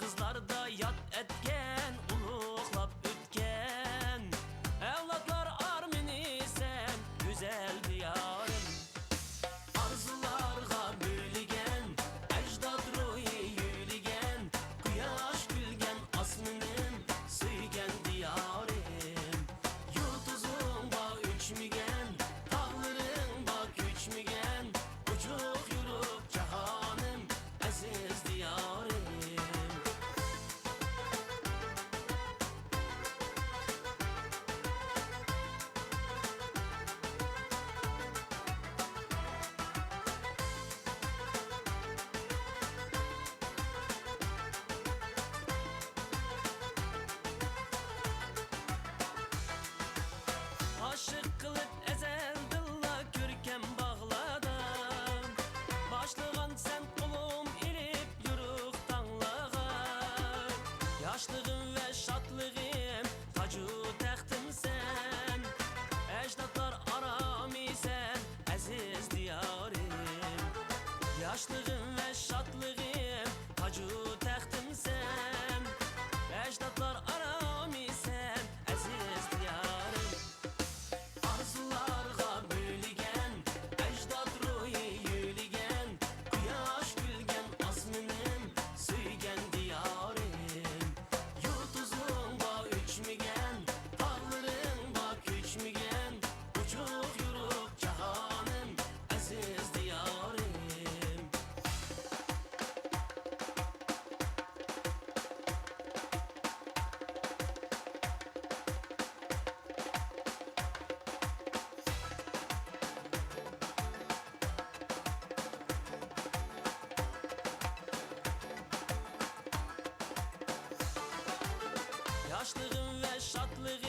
Yıldızlarda yat etken, uluqlab ötken. Evlatlar armini sen, güzel diyarım. Arzularga bölügen, ecdad ruhi yüligen. Kuyaş gülgen, asmının suygen diyarım. Yıldızın bağ üçmügen, tağların bağ küçmügen. Uçuk yürüp cahanım, aziz diyarım. Aşık kılıp ezel dilla görkem bağladım. Başlığın sen kulum ilip yürük tanlağa. Yaşlığım ve şatlığım tacu taxtım sen. Ecdatlar arami sen, aziz diyarım. Yaşlığım ve şatlığım tacu taxtım sen. Ecdatlar arami sen, aziz diyarım. Arzularga bölügen, ecdad ruhi yüligen. Kuyaş gülgen, asmının suygen diyarım. Yıldızın bağ üçmügen, tağların bağ küçmügen. Uçuk yürüp cahanım, aziz diyarım. Yaşlığım ve şatlığım